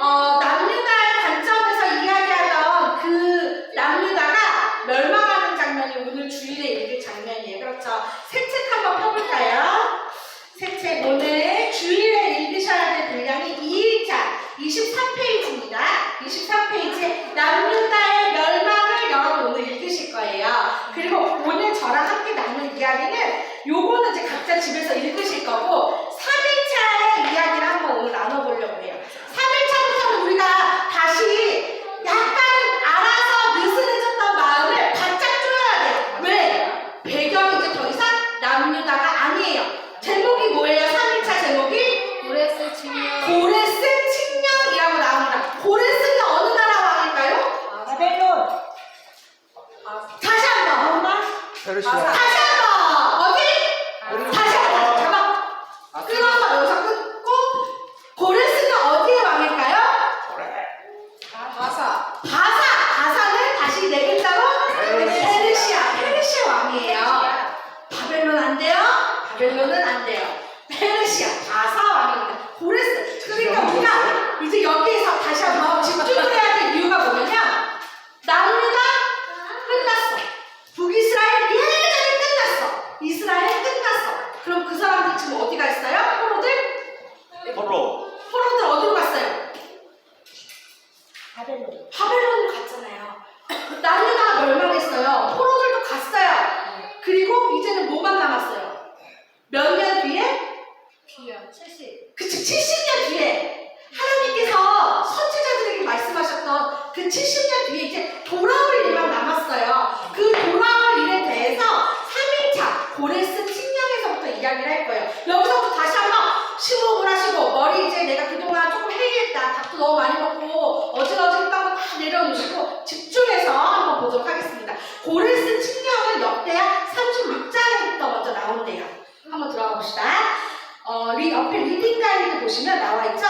남유다의 관점에서 이야기하던 그 남유다가 멸망하는 장면이 오늘 주일에 읽을 장면이에요. 그렇죠? 새 책 한번 펴볼까요? 새 책 오늘 주일에 읽으셔야 될 분량이 2일차 23페이지입니다. 23페이지에 남유다의 멸망을 여러분 오늘 읽으실 거예요. 그리고 오늘 저랑 함께 나눌 이야기는 요거는 이제 각자 집에서 읽으실 거고 3일차의 이야기를 한번 오늘 나눠보려고 해요. 3일차부터는 우리가 다시 약간 알아서 느슨해졌던 마음을 바짝 조여야 돼요. 왜? 배경이 이제 더 이상 남유다가 아니에요. 제목이 뭐예요? 3일차 제목이? 고레스 칭령. 고레스 칭령이라고 나옵니다. 고레스는 어느 나라 왕일까요? 바벨론. 다시 한번. 엄마. 페르시아. 다시 한번. 어디? 다시 한번. 잠깐만. 끊어서 여기서 끊고 고레스는 어디의 왕일까요? 바사. 바사는 다시 네 글자로 페르시아 왕이에요. 바벨론 안 돼요? 바벨론은 안 돼요. 페르시아 바사 왕입니다. 고레스. 그러니까 우리가 이제 여기에서 다시 한번 집중을 해야 될 이유가 뭐냐면 남유다 끝났어. 북이스라엘 예전에 끝났어. 이스라엘 끝났어. 그럼 그 사람들 지금 어디 가 있어요? 포로들 어디로 갔어요? 바벨론으로 갔잖아요. 남유다가 멸망했어요. 포로들도 갔어요. 그리고 이제는 뭐만 남았어요? 몇 년 뒤에? 귀야. 70. 그치, 70년 뒤에 하나님께서 선지자들에게 말씀하셨던 그 70년 뒤에 이제 돌아올 일만 남았어요. 그 돌아올 일에 대해서 3일차 고레스 칭령에서부터 이야기를 할 거예요. 여기서부터 다시 한번 심호흡을 하시고 머리 이제 내가 그동안 조금 해이했다, 밥도 너무 많이 먹고 어지러졌다고 다 내려놓으시고 집중해서 한번 보도록 하겠습니다. 고레스 칭령은 역대하 36장부터 먼저 나온대요. 한번 들어가 봅시다. 옆에 리딩 가이드 보시면 나와있죠?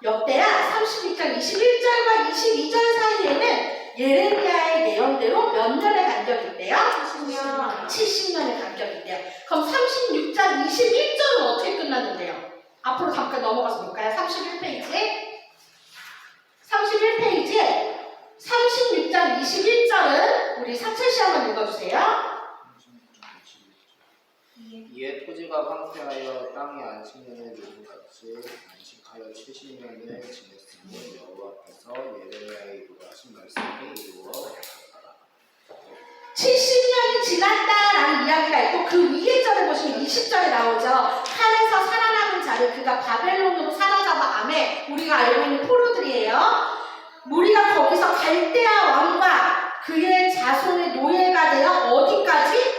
역대하 32장 21절과 22절 사이에는 예레미야의 예언대로 몇 년의 간격이 있대요? 70년의 간격이 있대요. 그럼 36장 21절은 어떻게 끝났는데요? 앞으로 잠깐 넘어가서 볼까요? 31페이지에 36장 21절은 우리 사철씨 한번 읽어주세요. 이에 토지가 황폐하여 땅이 안식년을 누군같이 안식하여 70년을 지냈으니 여호와 앞에서 예레미야의 입으로 하신 말씀이 이루어졌더라. 70년이 지났다라는 이야기가 있고 그 위에 절에 보시면 20절에 나오죠. 산에서 살아남은 자를 그가 바벨론으로 사로잡아 암에 우리가 알고 있는 포로들이에요. 우리가 거기서 갈대아 왕과 그의 자손의 노예가 되어 어디까지?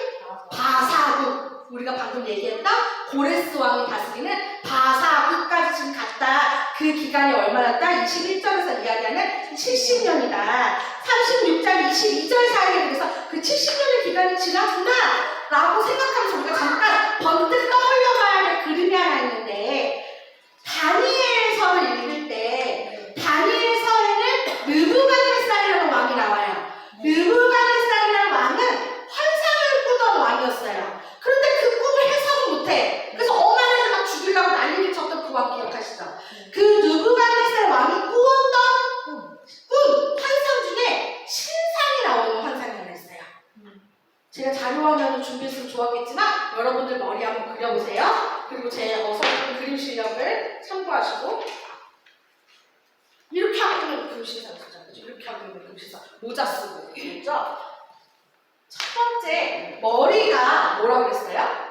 바사국. 우리가 방금 얘기했던 고레스 왕이 다스리는 바사국까지 지금 갔다. 그 기간이 얼마였다? 21절에서 이야기하는 70년이다. 36장 22절 사이에 그래서 그 70년의 기간이 지났구나 라고 생각하면서 우리가 잠깐 번뜩 떠올려 봐야 할 그림이 하나 있는데 다니엘서를 읽을 때 다니엘서에는 느부갓네살이라는 왕이 나와요. 느부갓네살이라는 왕은 환상을 꾸던 왕이었어요. 그런데 그 꿈을 해석을 못해. 그래서 어만해서 막 죽이려고 난리를 쳤던 그 왕 기억하시죠? 그 느부갓네살 왕이 꾸었던 꿈, 환상 중에 신상이 나오는 환상이 하나 있어요. 제가 자료화면을 준비했으면 좋았겠지만 여러분들 머리 한번 그려보세요. 그리고 제 어설픈 그림 실력을 참고하시고 이렇게 하면 그림 신상 쓰잖아요. 이렇게 하면 그림 신상 모자 쓰고 그랬죠? 첫 번째 머리가 뭐라고 그랬어요?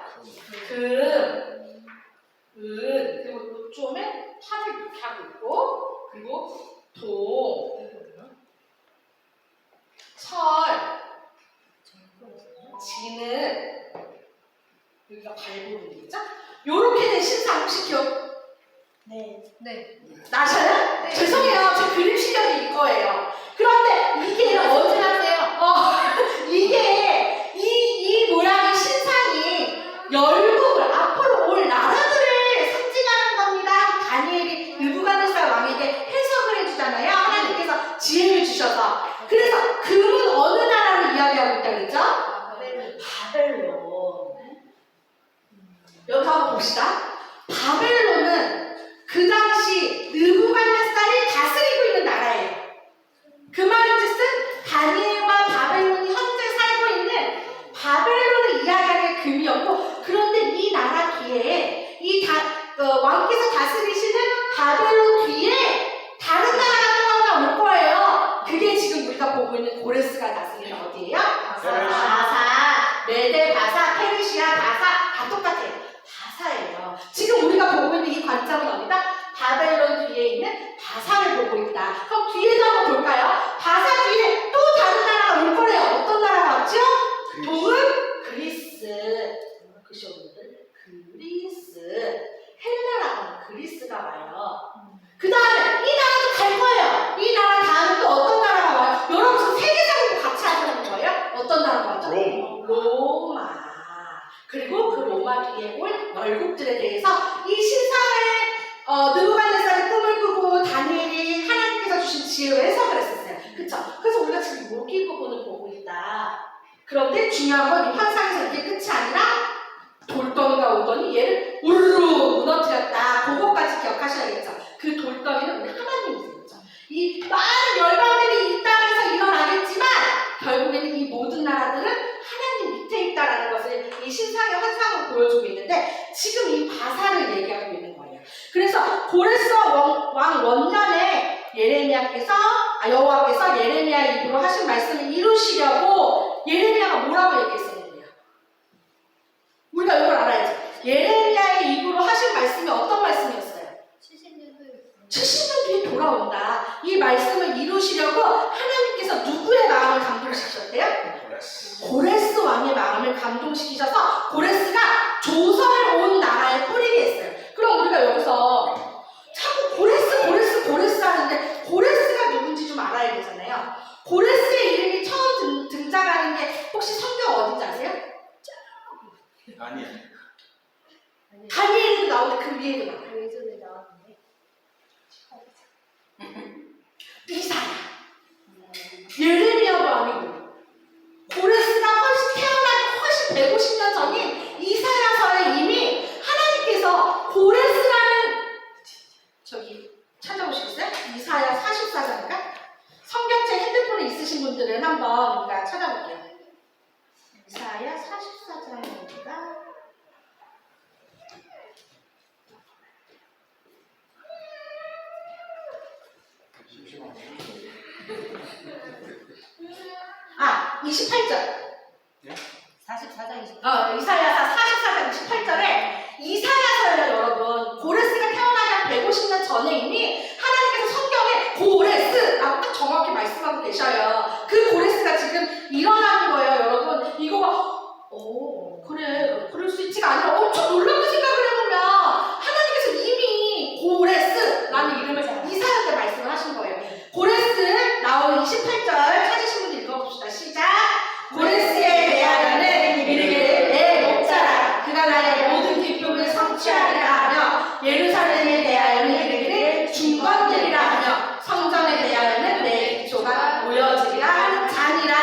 그리고 요즘에 팔을 이렇게 하고 있고 그리고 철, 지는 여기가 발부분이겠죠? 요렇게 된 신상 혹시 기억 네. 나셔요? 네. 죄송해요. 제 그림 실력이 이거예요. 그런데 이게 어디 이게 이 모양의 신상이 열국을 앞으로 올 나라들을 상징하는 겁니다. 다니엘이 느부갓네살 왕에게 해석을 해주잖아요. 하나님께서 지혜를 주셔서. 그래서 금은 어느 나라를 이야기하고 있다고 그랬죠? 바벨론. 여기서 한번 봅시다. 바벨론은 그 당시 느부갓네살이 다스리는 위에 있는 바사를 보고 있다. 그럼 뒤에도 한번 볼까요? 바사 뒤에 또 다른 나라가 올 거래요. 어떤 나라가 왔죠? 동은 그리스. 글씨 오는데 그리스. 헬레라고 하는 그리스가 와요. 그 다음에 이 나라도 갈 거예요. 이 나라 다음에 또 어떤 나라가 와요? 여러분 지금 세계사를 같이 하시는 거예요? 어떤 나라가 왔죠? 로마. 그리고 그 로마 뒤에 올 열국들에 대해서 이 신상을 느부갓네살의 꿈을 꾸고 다니엘이 하나님께서 주신 지혜로 해석을 했었어요. 그쵸? 그래서 우리가 지금 모기 부분을 보고 있다. 그런데 중요한 건 이 환상에서 이게 끝이 아니라 돌덩이가 오더니 얘를 우르르 무너뜨렸다. 그것까지 기억하셔야겠죠. 그 돌덩이는 우리 하나님이세요. 이 많은 열방들이 이 땅에서 일어나겠지만 결국에는 이 모든 나라들은 하나님 밑에 있다라는 것을 이 신상의 환상으로 보여주고 있는데 지금 이 바사를 얘기하고 있는 거예요. 그래서 고레스 왕 원년에 여호와께서 예레미야 입으로 하신 말씀을 이루시려고 예레미야가 뭐라고 얘기했었는데요? 우리가 이걸 알아야지. 예레미야의 입으로 하신 말씀이 어떤 말씀이었어요? 70년 뒤에 돌아온다. 이 말씀을 이루시려고 하나님께서 누구의 마음을 감동시키셨대요? 고레스 왕의 마음을 감동시키셔서 고레스가 조선을 온 나라에 뿌리게 했어요. 그럼 우리가 여기서 자꾸 고레스 하는데 고레스가 누군지 좀 알아야 되잖아요. 고레스의 이름이 처음 등장하는 게 혹시 성경 어딘지 아세요? 다니엘에도 나오는데 그 위에도 나와요. 그 예전에 나왔는데. 이사야. 예레미야도 아니고 고레스가 태어나기 훨씬 150년 전인 이사야서에 이미 하나님께서 고레스라는 저기 찾아보시겠어요? 이사야 44장인가? 성경책 핸드폰에 있으신 분들은 한번 우리가 찾아볼게요. 이사야 44장입니다. 아, 28절. 44장 28장. 이사야서 44장 28절에 이사야서예요, 여러분. 고레스가 태어나기 한 150년 전에 이미 하나님께서 성경에 고레스라고 딱 정확히 말씀하고 계셔요. 그 고레스가 지금 일어나는 거예요, 여러분. 이거가 그래, 그럴 수 있지가 아니라 엄청 놀랍게 생각을 해보면 하나님께서 이미 고레스라는 이름을 이사야 때 말씀을 하신 거예요. 고레스 나온 28절 찾으신 분들 읽어봅시다. 시작. 고레스에 대하여는 이르기를 내 목자라 그가 나의 모든 기쁨을 성취하리라 하며 예루살렘에 대하여는 이르기를 중건되리라 하며 성전에 대하여는 내 기초가 모여지리라 하는 자니라.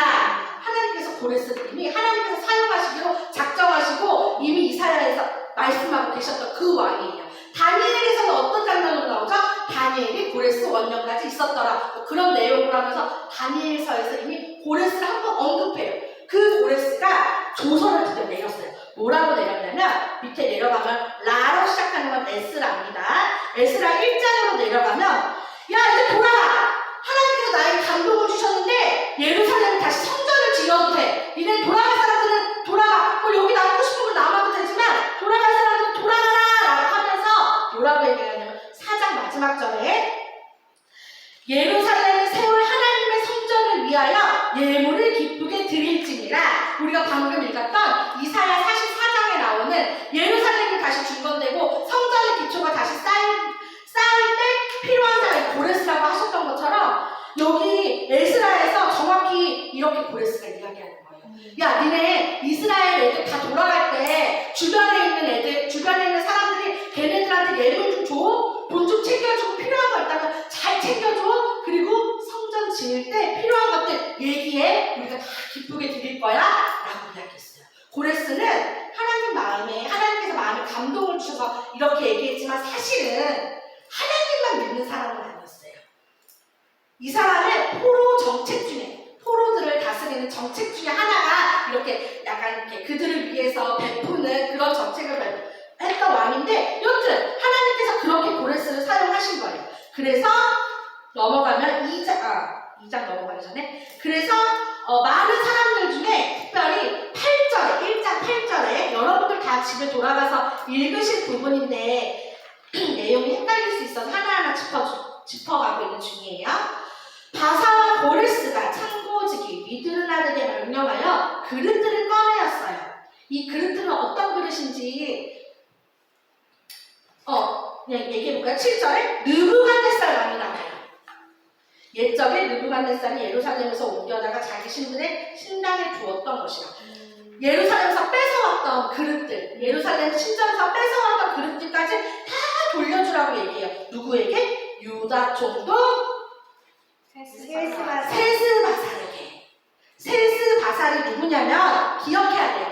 하나님께서 고레스를 이미 하나님께서 사용하시기로 작정하시고 이미 이사야에서 말씀하고 계셨던 그 왕이에요. 다니엘에서는 어떤 장면으로 나오죠? 다니엘이 고레스 원년까지 있었더라. 그런 내용을 하면서 다니엘서에서 이미 고레스를 한번 언급해요. 그 고레스가 조선을 드디어 내렸어요. 뭐라고 내렸냐면 밑에 내려가면 라로 시작하는 건 에스라입니다. 에스라 1장으로 내려가면 야 이제 돌아가! 하나님께서 나에게 감동을 주셨는데 예루살렘에 다시 성전을 지어도 돼. 니네 돌아갈 사람들은 돌아가. 여기 남고 싶으면 남아도 되지만 돌아갈 사람들은 돌아가라! 라고 하면서 뭐라고 얘기하냐면 4장 마지막 절에 예루살렘을 세울 하나님의 성전을 위하여 예물을 기쁘게 드릴지니라. 우리가 방금 읽었던 이사야 44장에 나오는 예루살렘이 다시 중건되고 성전의 기초가 다시 쌓일 때 필요한 사람이 고레스라고 하셨던 것처럼 여기 에스라에서 정확히 이렇게 고레스가 이야기하는 거예요. 야, 니네 이스라엘 애들 다 돌아갈 때 주변에 있는 사람들이 걔네들한테 예물 좀 줘. 돈 좀 챙겨주고 필요한 거 있다면 잘 챙겨줘. 그리고 성전 지을 때 필요한 것들 얘기해. 우리가 다 기쁘게 드릴 거야. 라고 이야기했어요. 고레스는 하나님께서 마음에 감동을 주셔서 이렇게 얘기했지만 사실은 하나님만 믿는 사람은 아니었어요. 이 사람은 포로들을 다스리는 정책 중에 하나가 이렇게 약간 이렇게 그들을 위해서 베푸는 그런 정책을 했던 왕인데 여튼 하나님께서 그렇게 고레스를 사용하신 거예요. 그래서 넘어가면 2장 넘어가기 전에 그래서 많은 사람들 중에 특별히 8절에 1장 8절에 여러분들 다 집에 돌아가서 읽으실 부분인데 내용이 헷갈릴 수 있어서 하나하나 짚어가고 있는 중이에요. 바사와 고레스가 창고지기 미드르나드에게 명령하여 그릇들을 꺼내었어요. 이 그릇들은 어떤 그릇인지 그냥 얘기해볼까요? 7절에 느부갓네살 왕이 나와요. 옛적에 느부갓네살이 예루살렘에서 옮겨다가 자기 신분의 신당에 두었던 것이라. 예루살렘에서 뺏어왔던 그릇들, 예루살렘 신전에서 뺏어왔던 그릇들까지 다 돌려주라고 얘기해요. 누구에게? 유다 총독 세스바살에게. 세스바살이 누구냐면 기억해야 돼요.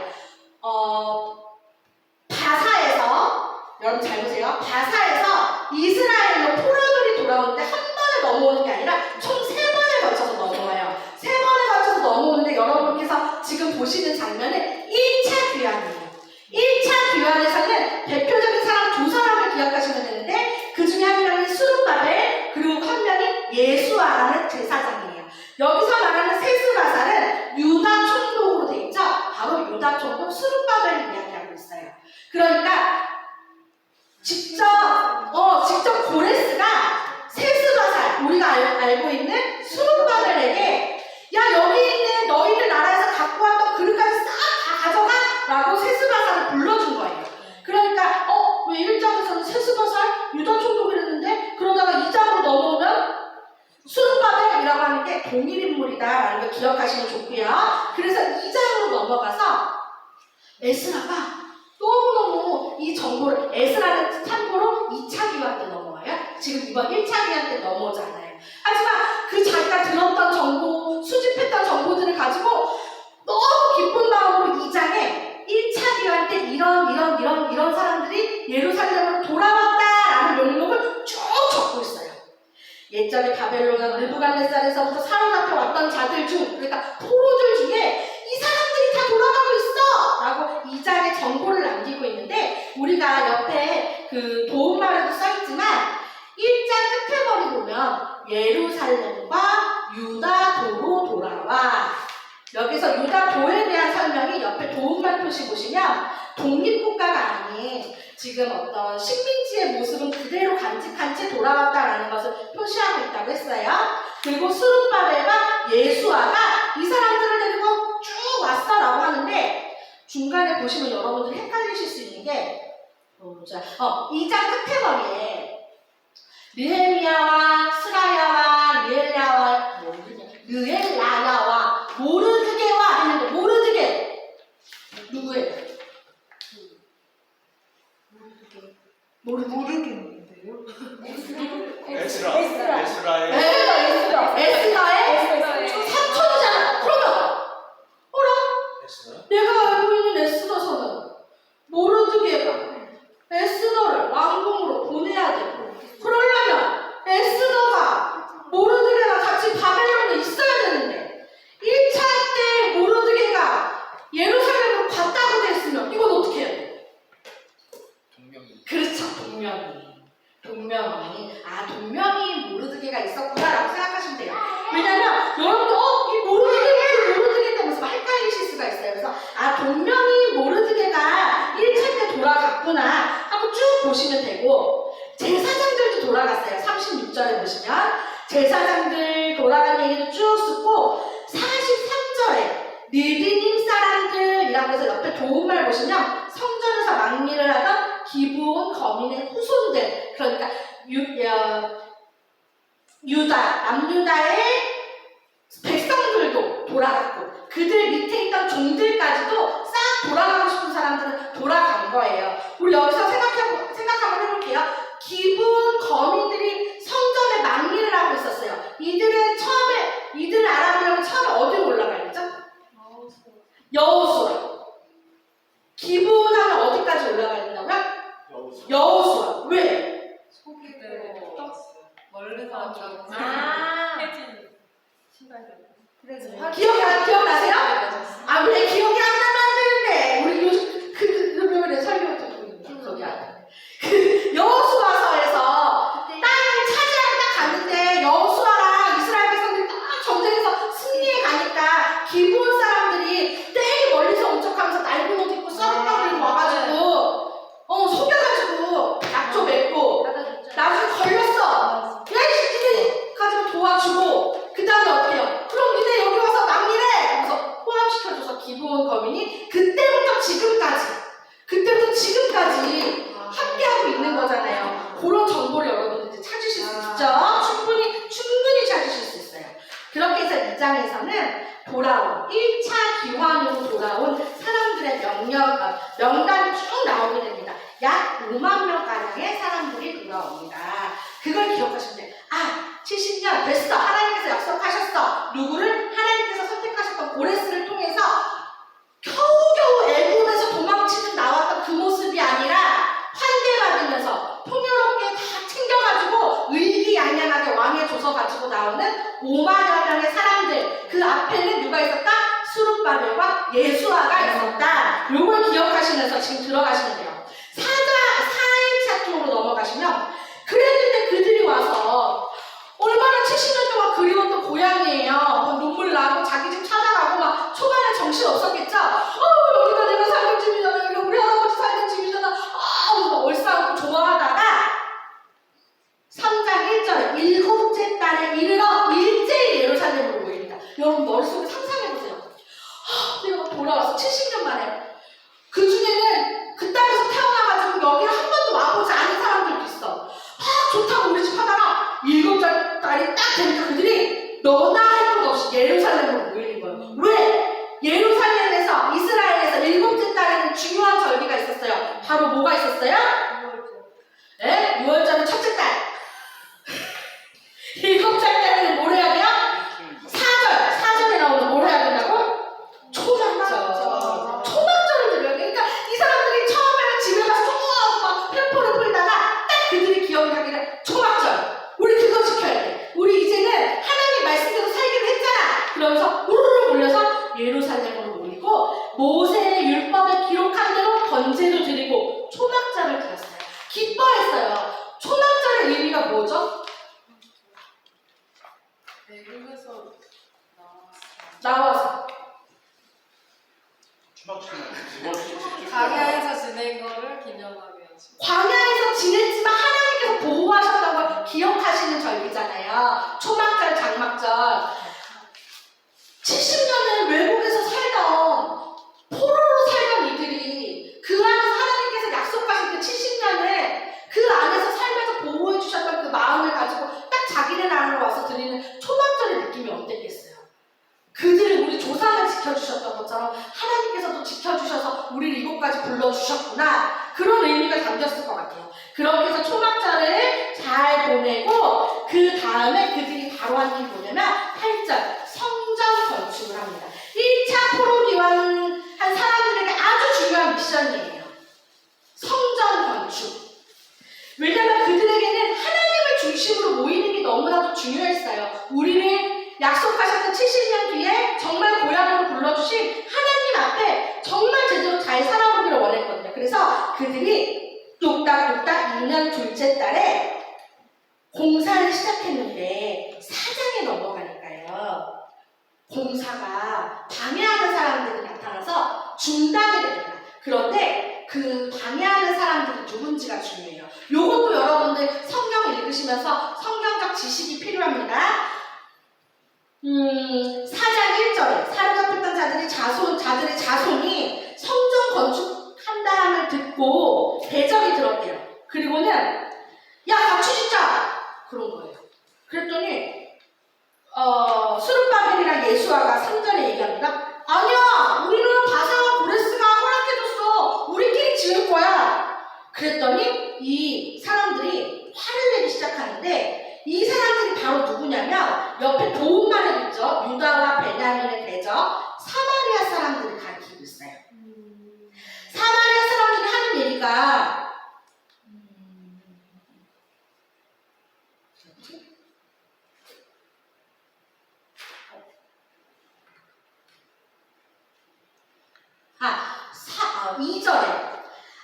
바사에서, 여러분 잘 보세요. 바사에서 이스라엘로 포로들이 돌아오는데 한 번에 넘어오는 게 아니라 총 3번에 걸쳐서 넘어와요. 3번에 걸쳐서 넘어오는데 여러분께서 지금 보시는 장면은 1차 귀환이에요. 1차 귀환에서는 대표적인 사람 2사람을 기억하시면 되는데 그 중에 한 명이 수룹바벨, 그리고 한 명이 예수아라는 제사장이에요. 여기서 말하는 세스바살은 유다 총독으로 돼 있죠. 바로 유다 총독 수룹바벨을 이야기하고 있어요. 그러니까 직접 고레스가 세스바살, 우리가 알고 있는 수룹바벨에게 야, 여기 있는 너희들 나라에서 갖고 왔던 그릇까지 싹 다 가져가 라고 세스바살을 불러준 거예요. 그러니까 왜 1장에서는 세스바살 유다 총독이랬는데 그러다가 2장으로 넘어오면 수룹바벨이라고 하는 게 동일 인물이다 라는 걸 기억하시면 좋고요. 그래서 2장으로 넘어가서 에스라가 너무너무 이 정보를, 에스라는 참고로 2차 기환 때 넘어와요. 지금 이번 1차 기환 때 넘어오지 않아요. 하지만 그 자기가 들었던 정보, 수집했던 정보들을 가지고 너무 기쁜 마음으로 2장에 1차 기환 때 이런 사람들이 예루살렘으로 돌아왔다라는 명목을 쭉 적고 있어요. 옛적에 바벨론과 느부갓네살에서부터 사로잡혀 왔던 자들 중, 그러니까 포로들 중에 이 사람들이 다 돌아가고 있어! 라고 2장에 정보를 남기고 있는데, 우리가 옆에 그 도움말에도 써있지만 1장 끝에 머리 보면 예루살렘과 유다도로 돌아와. 여기서 유다도에 대한 설명이 옆에 도움말 표시 보시면 독립국가가 아닌 지금 어떤 식민지의 모습은 그대로 간직한 채 돌아왔다라는 것을 표시하고 있다고 했어요. 그리고 수룹바벨과 예수아가 이 사람들을 데리고 쭉 왔어라고 하는데, 중간에 보시면 여러분들 헷갈리실 수 있는 게 2장 끝에 머리에 느헤미야와 스라야와 느엘라야와 모르드게와 했는데, 모르드게 누구예요? 모르겠는데요? 에스라의 에스더의 삼촌이잖아. 그러면 에스라? 내가 알고 있는 에스더서는 모르드게가 에스더를 왕궁으로 보내야 되고, 그러려면 에스더가 모르드게랑 같이 바벨론에 있어야 되는데 1차 때 모르드게가 예루살렘으로 갔다고 됐으면 이건 어떻게 해야 돼? 동명이. 그렇죠. 동명이 모르드게가 있었구나라고 생각하시면 돼요. 왜냐면 여러분들 이 모르드게인데 무슨 헷갈리실 수가 있어요. 그래서 동명이 모르드게가 1차 때 돌아갔구나 하고 쭉 보시면 되고, 제사장들도 돌아갔어요. 36절에 보시면 제사장들 돌아간 얘기도 쭉 쓰고, 43절에 느디님 사람들이라고 해서 옆에 도움말 보시면 성전에서 막리를 하던 기브온 거민의 후손들, 그러니까 남유다의 백성들도 돌아갔고, 그들 밑에 있던 종들까지도 싹 돌아가고 싶은 사람들은 돌아간 거예요. 우리 여기서 생각 한번 해볼게요. 기브온 거민들이 성전에 막리를 하고 있었어요. 이들을 알아보려면 처음에 어디로 올라가야 되죠? 여호수아. 기브온 하면 어디까지 올라가야 된다고요? 여호수아. 왜? 멀리서 왔다고. 해진 신발들. 그래서 기억나세요? 왜 기억이 안 나면 안 되는데. 우리 요즘 금요일에 설교 듣고 있는 거기 안에. 여호수아서에서 땅을 차지하다 갔는데 여호수아랑 이스라엘 백성들이 딱 전쟁에서 승리해 가니까 기브온 사람들이 되게 멀리서 온 척하면서 낡은 옷 입고 썰빵 들고 와가지고 속여가지고 약조 맺고 4장에서는 돌아온 1차 기환으로 돌아온 사람들의 명단이 쭉 나오게 됩니다. 약 5만 명가량의 사람들이 돌아옵니다. 그걸 기억하시면 돼요. 70년 됐어. 하나님께서 약속하셨어. 누구를? 하나님께서 선택하셨던 고레스를 통해서 겨우겨우 애굽에서 도망치는 나왔던 그 모습이 아니라 환대받으면서 풍요롭게 다 챙겨가지고 의기양양하게 왕의 조서 가지고 나오는 5만여 명의 사람들. 그 앞에는 누가 있었다? 수룹바벨과 예수아가 있었다. 요걸 기억하시면서 지금 들어가시면 돼요. 4일차 쪽으로 넘어가시면 그랬는데 그들이 와서 얼마나 70년 동안 그리웠던 고향이에요. 막 눈물 나고 자기 집 찾아가고 막 초반에 정신 없었겠죠? 여기가 내가 살던 집이잖아. 여기가 우리 할아버지 살던 집이잖아. 얼싸안고 좋아하다가 3장 1절 7째 달에 이르러 일제히 예루살렘으로 모입니다. 여러분 머릿속에 상상해보세요. 내가 돌아와서 70년 만에 그 중에는 그 땅에서 태어나가지고 여기 한 번도 와보지 않은 사람들도 있어. 좋다고 우리 집 하다가 7째 달이 딱 되니까 그들이 너나 할 것도 없이 예루살렘으로 모이는 거예요. 왜? 예루살렘에서 이스라엘에서 7째 달에는 중요한 절기가 있었어요. 바로 뭐가 있었어요? 6월절. 6월절은 첫째 달. 7째 달에는 뭘 해야 돼요? 사절에 나오는 뭘 해야 된다고? 초막절. 초막절을 드려야 돼. 그러니까 이 사람들이 처음에는 집에 가서 조그마하고 막 펜포를 풀다가 딱 그들이 기억이 하기를 초막절. 우리 그거 지켜야 돼. 우리 이제는 하나님 말씀대로 살기로 했잖아. 그러면서 우르르 몰려서 예루살렘으로 모이고 모세의 율법에 기록한 대로 번제도 드리고 초막절을 드렸어요. 기뻐했어요. 초막절의 의미가 뭐죠? 외국에서 나와서 광야에서 지낸 거를 기념하게 하죠. 광야에서 지냈지만 하나님께서 보호하셨다는 걸 기억하시는 절기잖아요. 초막절, 장막절. 70년을 외국에서 살던 포로로 살던 이들이 그 안에서 하나님께서 약속하신 그 70년을 그 안에서 살면서 보호해 주셨던 그 마음을 가지고 딱 자기네 나라로 와서 드리는 초막절의 느낌이 어땠겠어요? 그들은 우리 조상을 지켜주셨던 것처럼 하나님께서도 지켜주셔서 우리를 이곳까지 불러주셨구나. 그런 의미가 담겼을 것 같아요. 그렇게 해서 초막절을 잘 보내고 그 다음에 그들이 바로 한 일이 뭐냐면 8절 성전 건축을 합니다. 1차 포로 귀환한 사람들에게 아주 중요한 미션이에요. 성전 건축. 왜냐하면 그들에게는 하나님을 중심으로 모이는 게 너무나도 중요했어요. 우리를 약속하셨던 70년 뒤에 정말 고향으로 불러주신 하나님 앞에 정말 제대로 잘 살아보기를 원했거든요. 그래서 그들이 뚝딱뚝딱 2년 둘째 달에 공사를 시작했는데 4장에 넘어가니까요. 공사가 방해하는 사람들이 나타나서 중단이 됩니다. 그런데 그 방해하는 사람들이 누군지가 중요해요. 요것도 여러분들 성경 읽으시면서 성경적 지식이 필요합니다. 4장 1절에 사로잡혔던 자들의 자손이 성전 건축한다함을 듣고 대적이 들었대요. 그리고는 야 같이 짓자 그런 거예요. 그랬더니 수룹바벨이랑 예수아가 3절에 얘기합니다. 아니야 우리는 바사와 고레스가 허락해줬어. 우리끼리 지을 거야. 그랬더니 이 사람들이 화를 내기 시작하는데 이 사람들이 바로 누구냐면 옆에 도움만 해줬죠. 유다와 베냐민의 대적 사마리아 사람들을 가리키고 있어요. 사마리아 사람들이 하는 얘기가 아, 2절에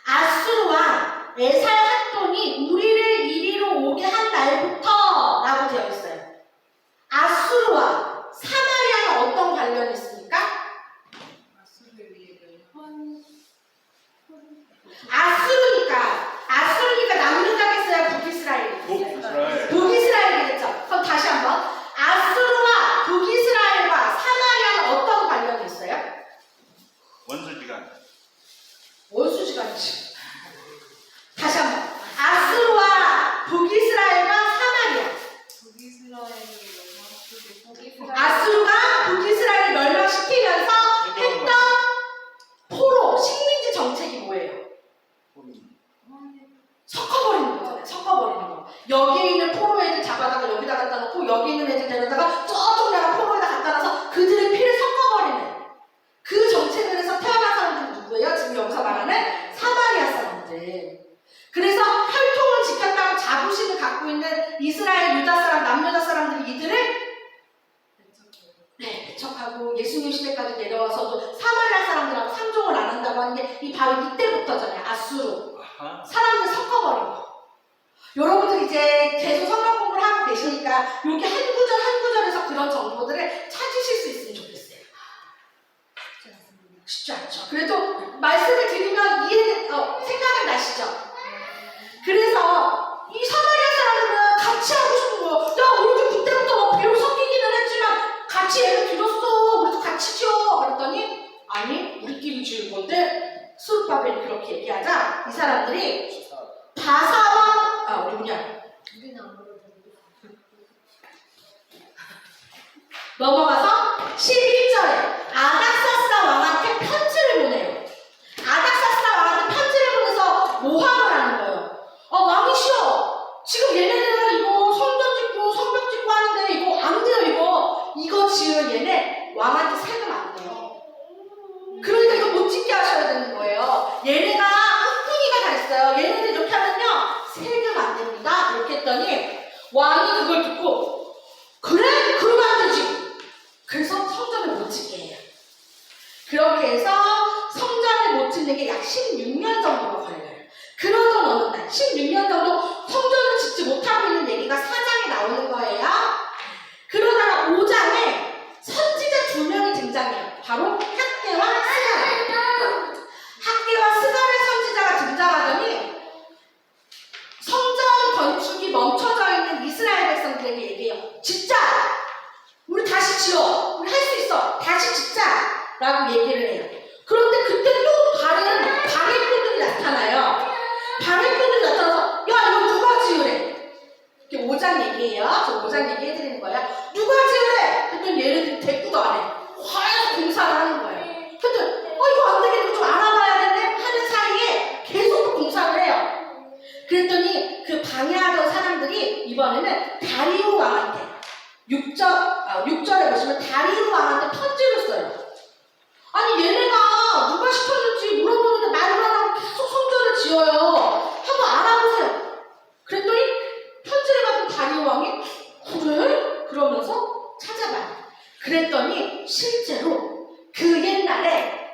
아수르 왕 에살핫돈이 우리를 이리로 오게 한 날부터 라고 되어 있어요. 아수르와 사마리아는 어떤 관련이 있습니까? 아수르니까 남유다겠어요? 북이스라엘이겠어요? 북이스라엘이겠죠. 그럼 다시 한번 아수르와 북이스라엘과 사마리아는 어떤 관련이 있어요? 원수지간. 원수지간이지. 다시 한번 그리고 여기 있는 애들 데려다가 저쪽 나라 포로에다 갖다 놔서 그들의 피를 섞어버리는 그 정책을 해서 태어난 사람들이 누구예요? 지금 여기서 말하는 사마리아 사람들. 그래서 혈통을 지켰다고 자부심을 갖고 있는 이스라엘 유다 사람, 남유다 사람들이 이들을 배척하고 예수님 시대까지 내려와서도 사마리아 사람들하고 상종을 안 한다고 하는 게 이 바로 이때부터잖아요. 아수르. 아하. 사람들 섞어버린 거. 여러분들 이제 계속 성경 공부를 하고 계시니까 여기 한 구절 한 구절에서 그런 정보들을 찾으실 수 있으면 좋겠어요. 쉽지 않죠. 그래도 말씀을 드리면 생각은 나시죠? 그래서 이 사마리아 사람들은 같이 하고 싶은 거예요. 야, 우리도 그때부터 뭐 배로 섞이기는 했지만 같이 예배 드렸어. 우리도 같이 지어. 그랬더니 아니, 우리끼리 지을 건데 스룹바벨이 그렇게 얘기하자 이 사람들이 바사와 누구냐? 우리는 안 먹어도 넘어가서 11절에 아닥사스다 왕한테 편지를 보내요. 아닥사스다 왕한테 편지를 보내서 모함을 하는 거예요. 왕이시여, 지금 얘네들은 이거 성전 짓고 성벽 짓고 하는데 이거 안 돼요. 이거 지으면 얘네 왕한테 세금 안 내요. 그러니까 이거 못 짓게 하셔야 되는 거예요. 얘네가 흑둥이가 다 있어요. 얘네들 이렇게 하면요 세금 안 냅니다. 이렇게 했더니 왕이 그걸 듣고 그래? 그러면 안 되지. 그래서 성전을 못 짓게 해요. 그렇게 해서 성전을 못 짓는 게 약 16년 정도가 걸려요. 그러던 어느 날 16년 정도 성전을 짓지 못하고 있는 얘기가 4장에 나오는 거예요. 그러다가 5장에 선지자 2명이 등장해요. 바로 학개와 스가랴. 학개와 스가랴 선지자가 등장하더니 성전 건축이 멈춰져 있는 이스라엘 백성들에게 얘기해요. 짓자! 우리 다시 지어! 우리 할 수 있어! 다시 짓자! 라고 얘기를 해요. 그런데 그때 또 다른 방해꾼들이 나타나요. 방해꾼들이 나타나서 야, 이거 누가 지으래? 이렇게 5장 얘기예요. 저 5장 얘기해드리는 거예요. 누가 지으래? 그랬더니 얘네들이 대꾸도 안 해. 화해서 공사를 하는 거예요. 그랬더니 이거 안 되겠네. 이거 좀 알아봐야겠네. 하는 사이에 계속 공사를 해요. 그랬더니 그 방해하던 사람들이 이번에는 다리오 왕한테 6절에 보시면 다리오 왕한테 편지를 써요. 아니 얘네가 누가 시켰는지 물어보는데 말도 안 하고 계속 성전을 지어요. 한번 알아보세요. 그랬더니 편지를 받은 다리오 왕이 그래? 그러면서 찾아봐요. 그랬더니 실제로 그 옛날에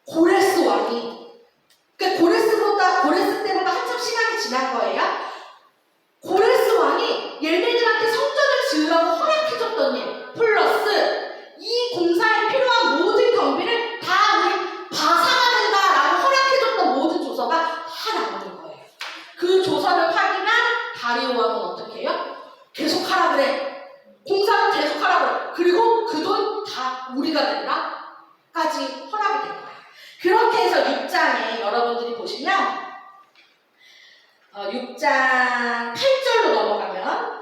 고레스 왕이 그러니까 고레스 때보다 한참 시간이 지난 거예요. 고레스 왕이 얘네들한테 성전을 지으라고 허락해줬던 일 플러스 이 공사에 필요한 모든 경비를 다 우리 바사가 된다라고 허락해줬던 모든 조서가 다 나오는 거예요. 그 조서를 확인한 다리오 왕은 어떻게 해요? 계속 하라 그래. 공사는 계속 하라 그래. 그리고 그 돈 다 우리가 된다? 까지 허락이 된 거예요. 그렇게 해서 6장에 여러분들이 보시면 6장 8절로 넘어가면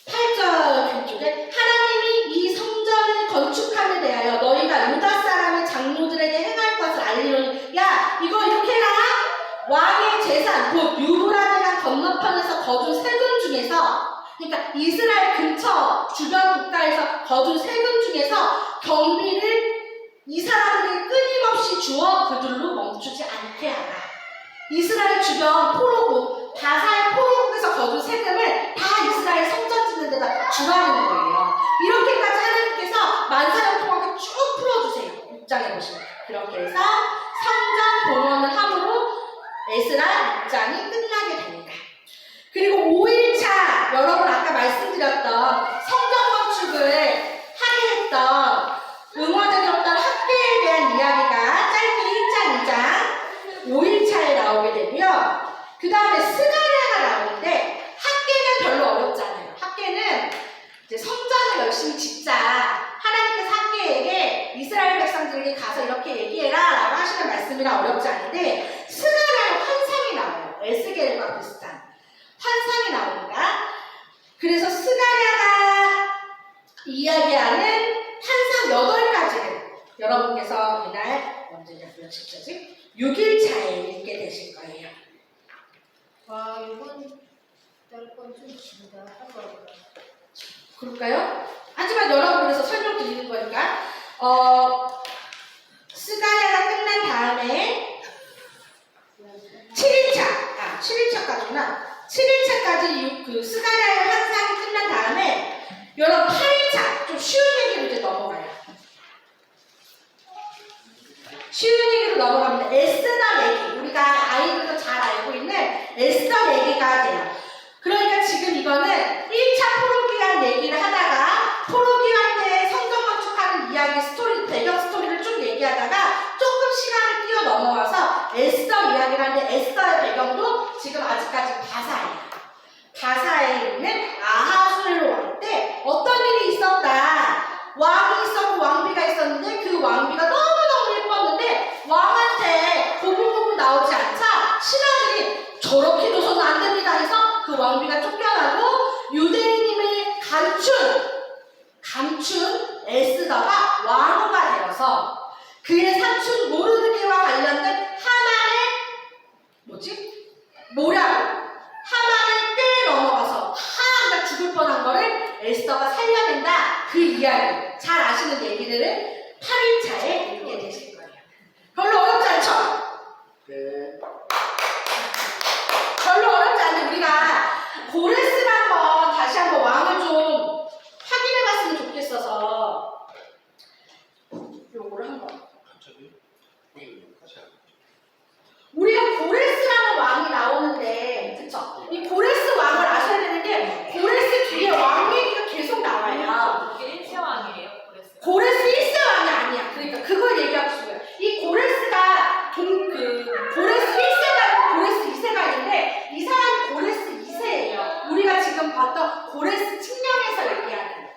8절 뒤쪽에 하나님이 이 성전을 건축함에 대하여 너희가 유다 사람의 장로들에게 행할 것을 알리노니 야 이거 이렇게 해라. 왕의 재산 곧 유브라데강 건너편에서 거둔 세금 중에서 그러니까 이스라엘 근처 주변 국가에서 거둔 세금 중에서 경비를 이 사람들이 끊임없이 주어 그들로 멈추지 않게 하라. 이스라엘 주변 포로국, 바사의 포로국에서 거둔 세금을 다 이스라엘 성전 짓는 데다 주라는 거예요. 이렇게까지 하나님께서 만사형통하게 쭉 풀어주세요. 6장에 보시면. 그렇게 해서 성전 봉헌을 함으로 에스라 6장이 끝나게 됩니다. 그리고 5일차 여러분 아까 말씀드렸던 성전 건축을 하게 했던 응원해줬던 학계에 대한 이야기가 짧게 1장, 2장 5일차에 나오게 되고요. 그 다음에 스가랴가 나오는데 학계는 별로 어렵지 않아요. 학계는 이제 성전을 열심히 짓자. 하나님께서 학계에게 이스라엘 백성들에게 가서 이렇게 얘기해라 라고 하시는 말씀이라 어렵지 않은데 스가랴는 환상이 나와요. 에스겔과 비슷한 환상이 나옵니다. 그래서 스가랴가 이야기하는 환상 8가지를 여러분께서 이날 언제냐고요? 6일차에 읽게 되실 거예요. 와 이번 달 건 좀 긴다. 하고 그럴까요? 하지만 여러분 그래서 설명드리는 거니까 스가랴가 끝난 다음에 7일차까지구나. 7일차까지 그 스가랴의 환상이 끝난 다음에 여러분 8일차 좀 쉬운 얘기로 이제 넘어가요. 쉬운 얘기로 넘어갑니다. 에스더 얘기, 우리가 아이들도 잘 알고 있는 에스더 얘기가 돼요. 그러니까 지금 이거는 1차 포로기한 얘기를 하다가 포로기한 때 성경 건축하는 이야기 스토리, 배경 스토리를 쭉 얘기하다가 조금 시간을 뛰어 넘어와서 에스더 이야기를 하는데 에스더의 배경도 지금 아직까지 바사예요. 바사에 있는 아하수에로 왕 때 어떤 일이 있었다. 왕이 있었고 왕비가 있었는데 그 왕비가 너무너무 예뻤는데 왕한테 고분고분 나오지 않자 신하들이 저렇게 둬서는 안 됩니다 해서 그 왕비가 쫓겨나고 유대인님의 감춘 에스더가 왕후가 되어서 그의 삼촌 모르드게와 관련된 하만의 모략 하만을 꽤 넘어가서 그냥 죽을 뻔한 거를 에스더가 살려낸다. 그 이야기 잘 아시는 얘기를 8일차에 읽게 되실 거예요. 별로 어렵지 않죠? 네. 별로 어렵지 않은데 우리가 고레스를 한번 다시 한번 왕을 좀 확인해 봤으면 좋겠어서 요거를 한번 갑자기? 다시 할게요. 우리가 고레스라는 왕이 나오는데 그쵸? 이 고레스 왕을 아셔야 되는 게 고레스 뒤에 왕 얘기가 계속 나와요. 이게 1세왕이에요. 그랬어요. 고레스 1세 왕이 아니야. 그러니까 그걸 얘기하고 싶어요. 이 고레스가 고레스 1세가 고레스 2세가 있는데 이 사람이 고레스 2세예요. 우리가 지금 봤던 고레스 측량에서 얘기하는.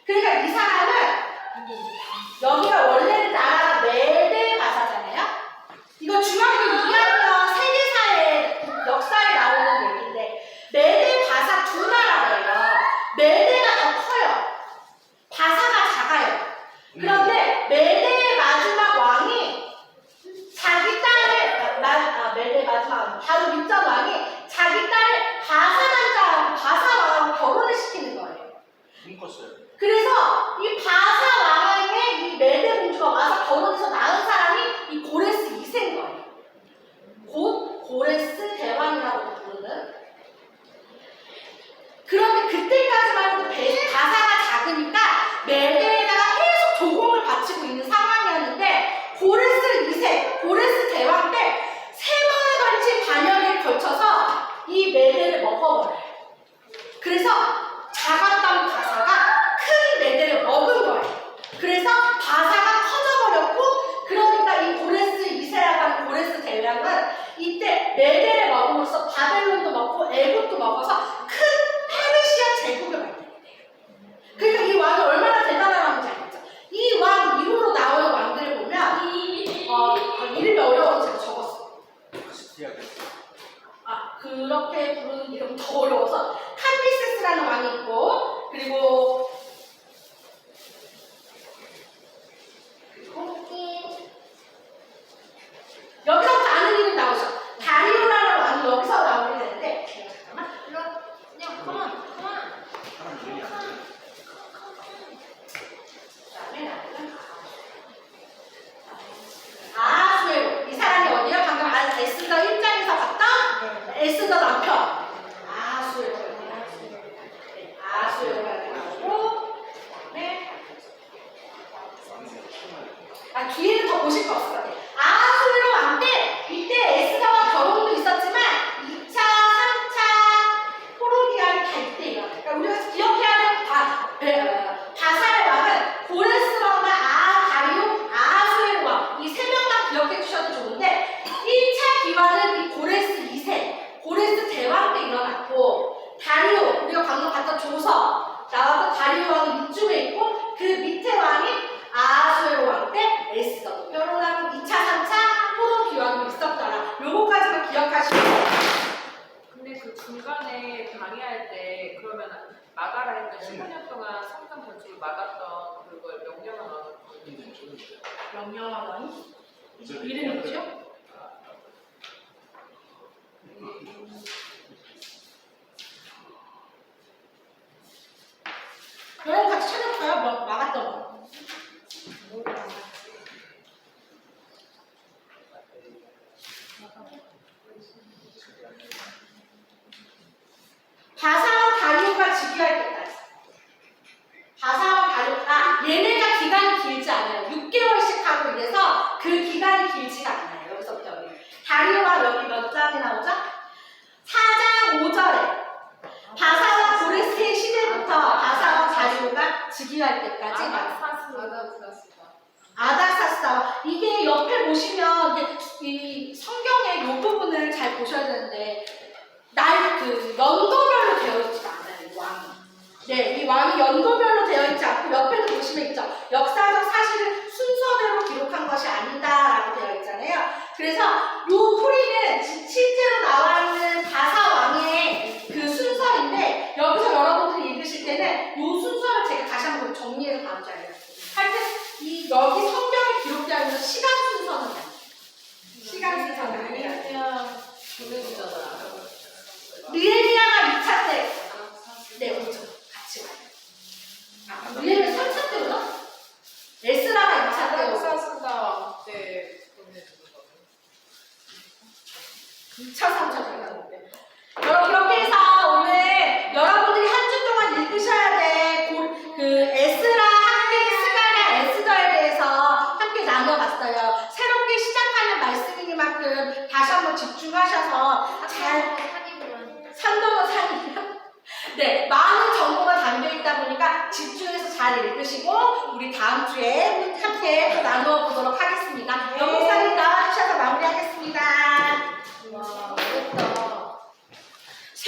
그러니까 이 사람은 여기가 원래는 나라가 메데 바사잖아요. 이거 중학교 2학년 세계사의 역사에 나오는 얘기인데 메데 바사 두 나라예요. 메데가 더 커요. 바사가 작아요. 그런데 메데의 마지막 왕이 자기 딸을 메데의 마지막 왕, 바로 밑전 왕이 자기 딸을 바사 왕하고 결혼을 시키는 거예요. 묶었어요. 그래서 이 바사 왕에게 이 메데 공주가 와서 결혼해서 낳은 사람이 이 고레스 2세인 거예요. 곧 고레스 대왕이라고 부르는. 그런데 그때까지만 해도 바사가 작으니까 메데에다가 계속 조공을 바치고 있는 상황이었는데 고레스 2세, 고레스 대왕 때 3번에 걸친 반역에 걸쳐서 이 메데를 먹어버려요. 그래서 작았던 바사가 큰 메데를 먹은 거예요. 그래서 바사가 커져버렸고 그러니까 이 고레스 2세라고 하는 고레스 대왕은 이때 메데를 먹음으로써 바벨론도 먹고 애국도 먹어서 큰 페르시아 제국을 만들게 돼요. 그러니까 이 왕이 얼마나 대단한 왕인지 알겠죠? 이 왕 이후로 나오는 왕들을 보면 이름이 어려워서 제가 적었어요. 그렇게 부르는 이름 더 어려워서 캄비세스라는 왕이 있고 그리고 여기서부터 아는 이름 나오죠. 다리오라는 왕이 여기서 나오게 되는데 잠깐만 그냥 그만 사람 이름이 안 돼요. 그다음에 나오는 아수에로. 이 사람이 어디야? 방금 에스더 1장에서 봤던 에스더 남편 아수에로. 네, 아수에로가 나오고 그다음에 뒤에는 더 보실 거 없을 것 같아요. 아수에로 왕 때 이때 에스더와 결혼도 있었지만 2차, 3차 포로기한이 다 이때 일어나요. 그러니까 우리가 기억해야 될 바사의 왕은 고레스 왕과 다리오, 아수에로 왕 이 세 명만 기억해 주셔도 좋은데 1차 기환은 이 고레스 2세, 고레스 대왕 때 일어났고 다리오, 우리가 방금 봤던 조서 나왔던 다리오 왕은 밑줄에 있고 그 밑에 왕이 아수에로 왕 때 에스더도 결혼하고 2차, 3차 포로 기환도 있었더라. 요거까지만 기억하시면 돼요. 근데 그 중간에 방해할 때 그러면 막아라 했던 15년 동안 성당 건축을 막았던 그걸 명령을 하는 명령한 왕이 이름이 뭐죠? 틀렸어요? 막았던 거. 바사와 다리오가 즉위할 때까지. 바사와 다리오, 얘네가 기간이 길지 않아요. 6개월씩 하고 이래서 그 기간이 길지가 않아요. 여기서부터 여기. 다리오가 여기 몇 장이 나오죠? 4장 5절에 바사와 고레스의 시대부터 바사와 다리오가 즉위할 때까지 아닥사스다. 이게 옆에 보시면 이게 이 성경의 이 부분을 잘 보셔야 되는데 연도별로 되어 있지가 않아요. 이 왕이. 네, 이 왕이 연도별로 되어 있지 않고 옆에도 보시면 있죠. 역사적 사실을 순서대로 기록한 것이 아니다라고 되어 있잖아요. 그래서 이 풀이는 실제로 나와 있는 바사 왕의 그 순서인데 여기서 여러분들이 읽으실 때는 이 순서를 제가 다시 한번 정리해서 다음 주에 알려드릴게요. 하여튼 여기 성경에 기록되어 있는 시간 순서는 아니에요. 시간 순서는 아니에요. 보내주잖아. 느헤미야가 2차 때, 네, 그렇죠. 같이 가요. 느헤미야 3차 때구나? 에스라가 2차 때고. 사스다 때 보내주는 거. 2차, 3차 때가. 여러분, 그렇게 해서 오늘 여러분들이 한 주 동안 읽으셔야 돼. 그 에스라, 학계, 스가랴, 에스더에 대해서 함께 나눠봤어요. 새롭게 시작하는 말씀이니만큼 다시 한번 집중하셔서 잘 산동은 산이요. 네, 많은 정보가 담겨있다 보니까 집중해서 잘 읽으시고 우리 다음 주에 함께 또 나누어 보도록 하겠습니다. 영목사님